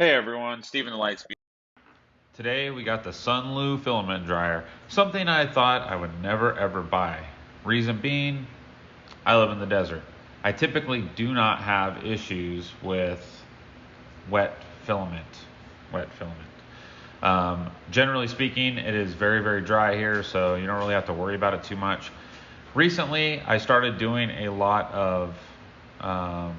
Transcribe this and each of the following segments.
Hey everyone, Stephen the Lightspeed. Today we got the Sunlu filament dryer, something I thought I would never ever buy. Reason being, I live in the desert. I typically do not have issues with wet filament. Wet filament. Generally speaking, it is very dry here, so you don't really have to worry about it too much. Recently, I started doing a lot of um,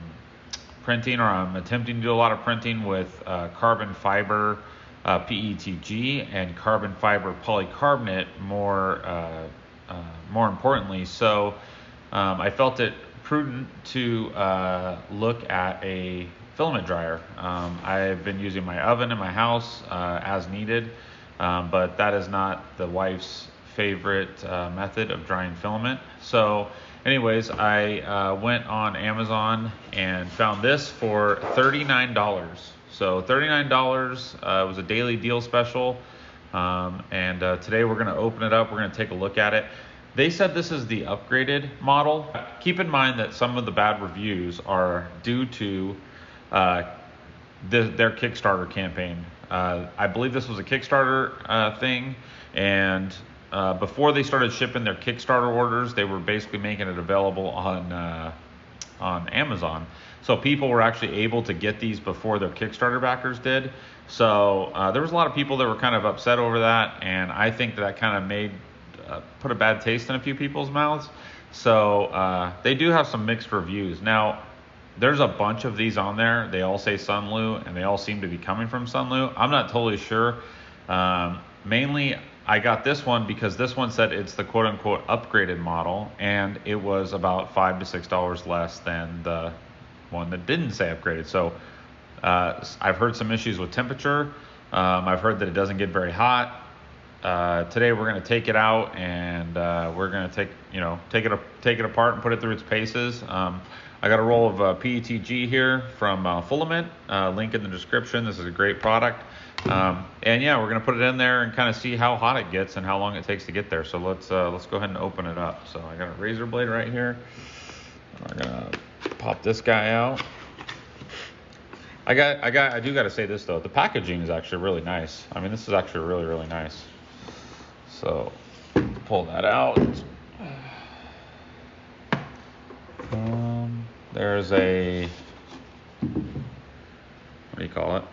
printing, or I'm attempting to do a lot of printing with carbon fiber PETG and carbon fiber polycarbonate more importantly. So I felt it prudent to look at a filament dryer. I've been using my oven in my house as needed, but that is not the wife's favorite method of drying filament. So anyways, I went on Amazon and found this for $39. So $39 was a daily deal special. And today we're going to open it up. We're going to take a look at it. They said this is the upgraded model. Keep in mind that some of the bad reviews are due to their Kickstarter campaign. I believe this was a Kickstarter thing, and before they started shipping their Kickstarter orders, they were basically making it available on Amazon. So people were actually able to get these before their Kickstarter backers did. So there was a lot of people that were kind of upset over that, and I think that kind of made put a bad taste in a few people's mouths. So they do have some mixed reviews. Now, there's a bunch of these on there. They all say Sunlu, and they all seem to be coming from Sunlu. I'm not totally sure. Mainly, I got this one because this one said it's the quote-unquote upgraded model, and it was about $5 to $6 less than the one that didn't say upgraded. So I've heard some issues with temperature. I've heard that it doesn't get very hot. Today we're going to take it out, and we're going to take it apart and put it through its paces. I got a roll of PETG here from Filament, link in the description. This is a great product. And yeah, we're going to put it in there and kind of see how hot it gets and how long it takes to get there. So let's go ahead and open it up. So I got a razor blade right here. I'm going to pop this guy out. I do got to say this though. The packaging is actually really nice. I mean, this is actually really nice. So pull that out. There's a, what do you call it?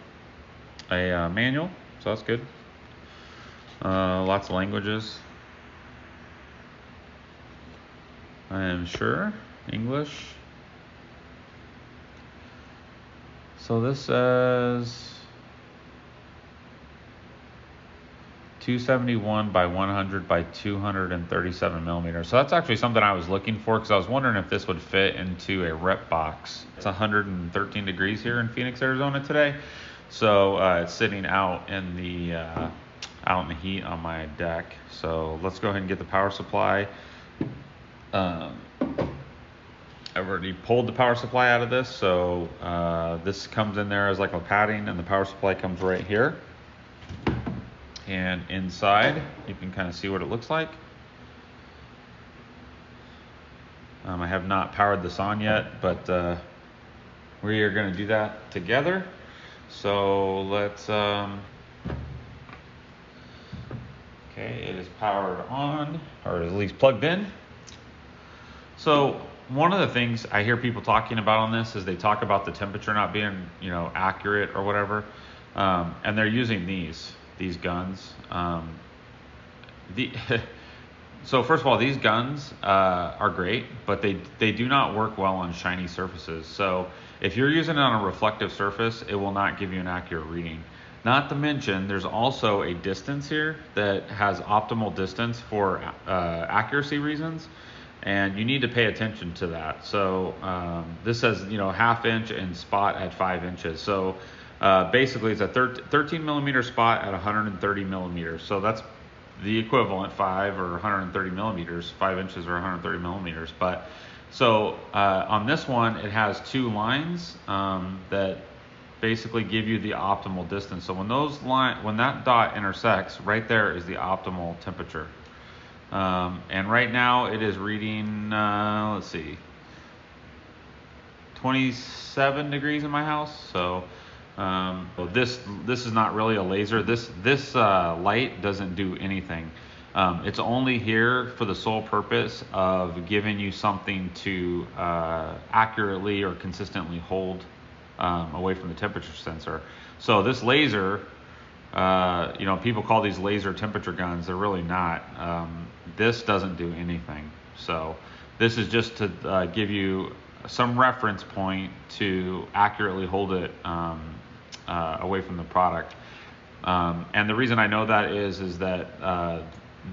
A manual, so that's good. Lots of languages. I am sure. English. So this says 271 by 100 by 237 millimeters. So that's actually something I was looking for, because I was wondering if this would fit into a rep box. It's 113 degrees here in Phoenix, Arizona today. So it's sitting out in the heat on my deck. So let's go ahead and get the power supply. I've already pulled the power supply out of this. So this comes in there as like a padding, and the power supply comes right here. And inside, you can kind of see what it looks like. I have not powered this on yet, but we are going to do that together. So let's, okay, it is powered on, or at least plugged in. So one of the things I hear people talking about on this is they talk about the temperature not being, accurate or whatever. And they're using these guns. So first of all, these guns are great, but they do not work well on shiny surfaces. So if you're using it on a reflective surface, it will not give you an accurate reading. Not to mention, there's also a distance here that has optimal distance for accuracy reasons, and you need to pay attention to that. So this says, ½ inch and spot at 5 inches. So basically it's a 13 millimeter spot at 130 millimeters. So that's the equivalent 5 or 130 millimeters, 5 inches or 130 millimeters. But so on this one, it has two lines that basically give you the optimal distance. So when that dot intersects, right there is the optimal temperature. And right now it is reading, let's see, 27 degrees in my house. So So this is not really a laser. This light doesn't do anything. It's only here for the sole purpose of giving you something to accurately or consistently hold away from the temperature sensor. So this laser, you know, people call these laser temperature guns. They're really not. This doesn't do anything. So this is just to give you some reference point to accurately hold it away from the product. And the reason I know that is that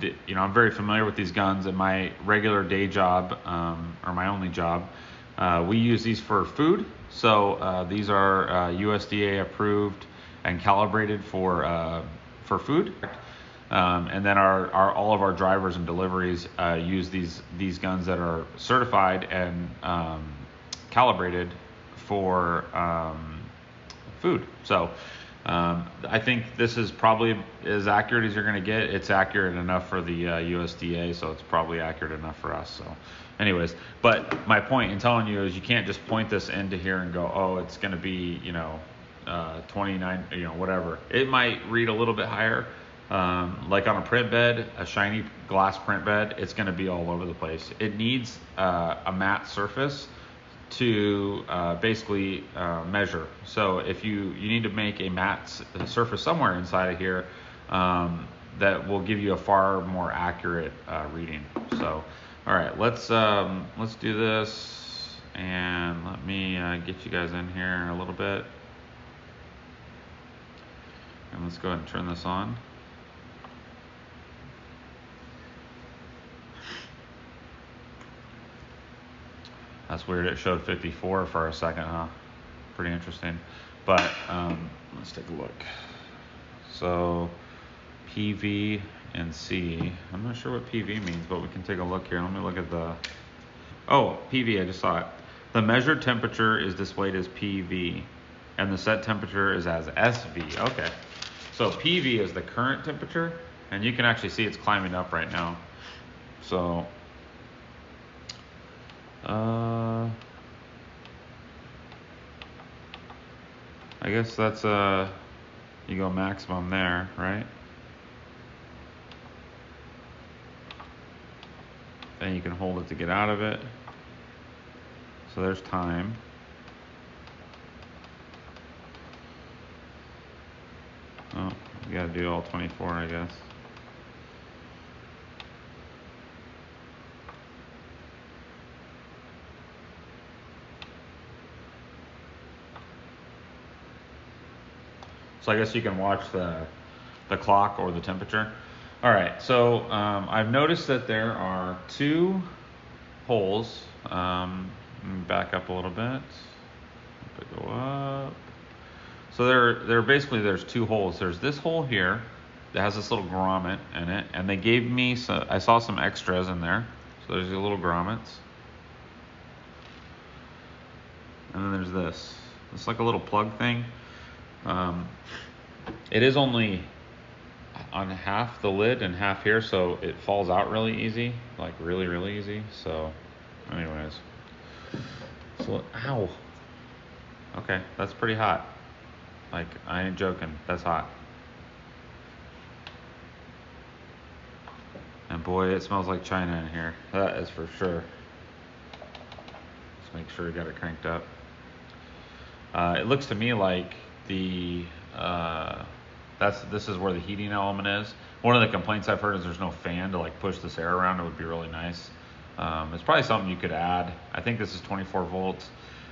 you know, I'm very familiar with these guns in my regular day job, or my only job. We use these for food. So these are USDA approved and calibrated for food. And then all of our drivers and deliveries use these guns that are certified and calibrated for food. So I think this is probably as accurate as you're going to get. It's accurate enough for the USDA, so it's probably accurate enough for us. So anyways, but my point in telling you is you can't just point this into here and go, oh, it's going to be, you know, 29, you know, whatever. It might read a little bit higher. Like on a print bed, a shiny glass print bed, it's going to be all over the place. It needs a matte surface to basically measure. So if you need to make a matte surface somewhere inside of here, that will give you a far more accurate reading. So all right, let's do this, and let me get you guys in here a little bit, and let's go ahead and turn this on. That's weird, it showed 54 for a second, huh? Pretty interesting. But let's take a look. So PV and C, I'm not sure what PV means, but we can take a look here. Let me look at the, oh, PV, I just saw it. The measured temperature is displayed as PV, and the set temperature is as SV. Okay, so PV is the current temperature, and you can actually see it's climbing up right now. So I guess that's you go maximum there, right? And you can hold it to get out of it. So there's time. Oh, you gotta do all 24, I guess. So I guess you can watch the clock or the temperature. All right, so I've noticed that there are two holes. Let me back up a little bit. Go up. So there basically there's two holes. There's this hole here that has this little grommet in it, and they gave me I saw some extras in there. So there's the little grommets, and then there's this. It's like a little plug thing. It is only on half the lid and half here, so it falls out really easy, like really easy. So anyways, so ow, okay, that's pretty hot. Like, I ain't joking, that's hot. And boy, it smells like China in here, that is for sure. Just make sure you got it cranked up. It looks to me like the this is where the heating element is. One of the complaints I've heard is there's no fan to like push this air around. It would be really nice. It's probably something you could add. I think this is 24 volts,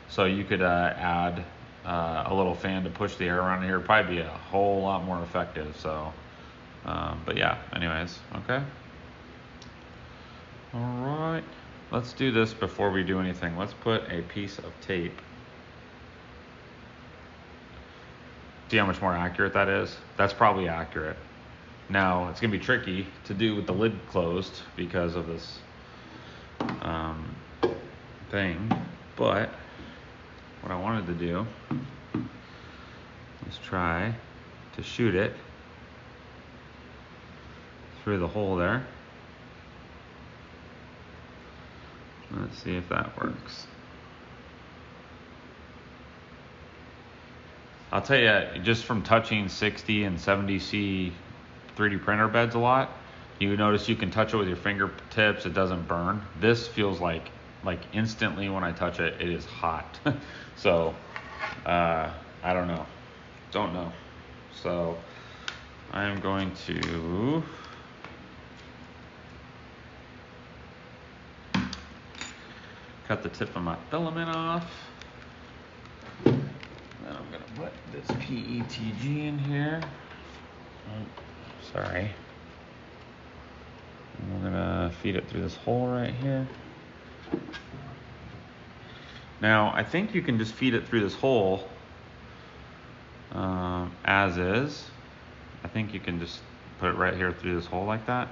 so you could add a little fan to push the air around here. It'd probably be a whole lot more effective. So, but yeah. Anyways, okay. All right. Let's do this before we do anything. Let's put a piece of tape. See how much more accurate that is? That's probably accurate. Now, it's gonna be tricky to do with the lid closed because of this thing, but what I wanted to do is try to shoot it through the hole there. Let's see if that works. I'll tell you, just from touching 60 and 70C 3D printer beds a lot, you notice you can touch it with your fingertips, it doesn't burn. This feels like instantly when I touch it, it is hot. So, I don't know. Don't know. So, I am going to cut the tip of my filament off. Then I'm going to put this PETG in here. Oh, sorry. And we're going to feed it through this hole right here. Now, I think you can just feed it through this hole as is. I think you can just put it right here through this hole like that.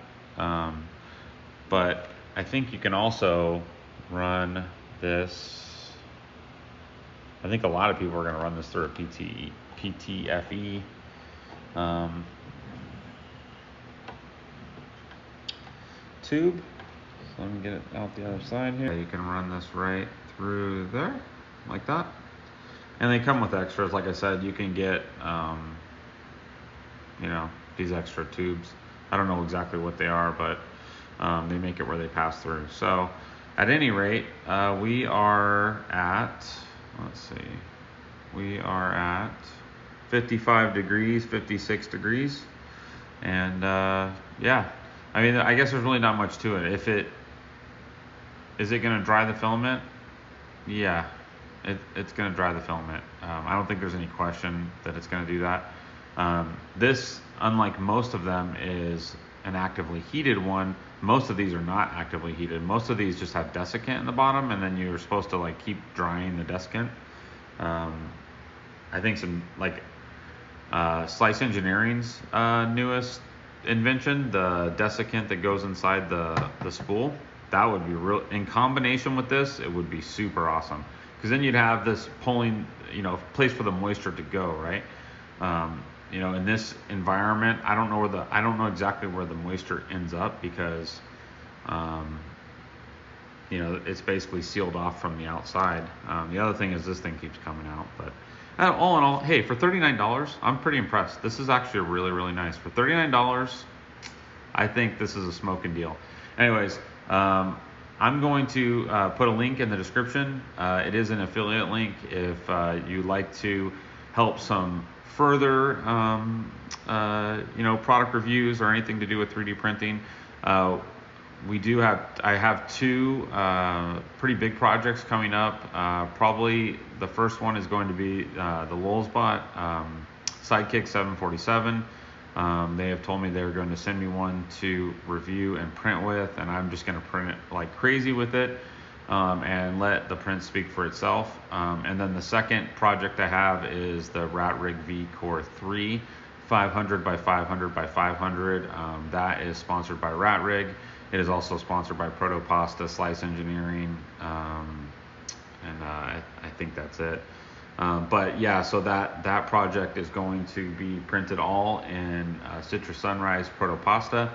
But I think you can also run this. I think a lot of people are going to run this through a PTFE tube. So let me get it out the other side here. You can run this right through there, like that. And they come with extras. Like I said, you can get, you know, these extra tubes. I don't know exactly what they are, but they make it where they pass through. So at any rate, we are at, let's see, we are at 55 degrees, 56 degrees. And yeah, I mean, I guess there's really not much to it. Is it gonna dry the filament? Yeah, it's gonna dry the filament. I don't think there's any question that it's gonna do that. This, unlike most of them, is an actively heated one. Most of these are not actively heated. Most of these just have desiccant in the bottom, and then you're supposed to like keep drying the desiccant. I think some like Slice Engineering's newest invention, the desiccant that goes inside the spool, that would be real. In combination with this, it would be super awesome, because then you'd have this pulling, you know, place for the moisture to go, right? You know, in this environment, I don't know exactly where the moisture ends up, because you know, it's basically sealed off from the outside. The other thing is this thing keeps coming out, but all in all, hey, for $39, I'm pretty impressed. This is actually really, really nice. For $39, I think this is a smoking deal. Anyways, I'm going to put a link in the description. It is an affiliate link if you'd like to help some further, you know, product reviews or anything to do with 3D printing. I have two pretty big projects coming up. Probably the first one is going to be the Lulzbot Sidekick 747. They have told me they're going to send me one to review and print with, and I'm just going to print it like crazy with it and let the print speak for itself. And then the second project I have is the Rat Rig V Core 3 500 by 500 by 500. That is sponsored by Rat Rig. It is also sponsored by Protopasta, Slice Engineering, and I think that's it. But yeah, so that project is going to be printed all in Citrus Sunrise Protopasta.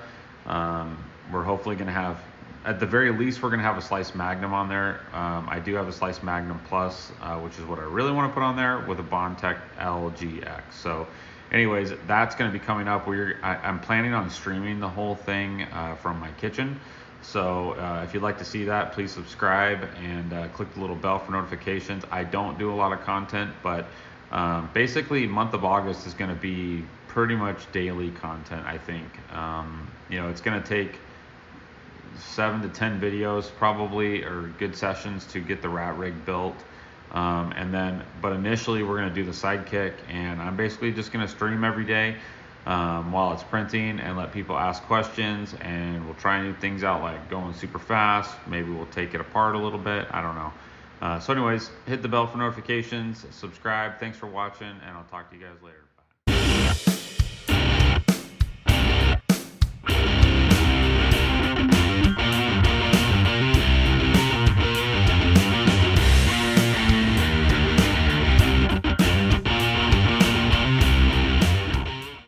We're hopefully going to have, at the very least, we're going to have a Slice Magnum on there. I do have a Slice Magnum Plus, which is what I really want to put on there, with a BONDTECH LGX. So anyways, that's going to be coming up. I'm planning on streaming the whole thing from my kitchen. So if you'd like to see that, please subscribe and click the little bell for notifications. I don't do a lot of content, but basically month of August is going to be pretty much daily content, I think. You know, it's going to take 7 to 10 videos probably, or good sessions, to get the Rat Rig built. But initially we're going to do the Sidekick, and I'm basically just going to stream every day while it's printing and let people ask questions, and we'll try new things out, like going super fast. Maybe we'll take it apart a little bit. I don't know. So anyways, hit the bell for notifications, subscribe. Thanks for watching, and I'll talk to you guys later.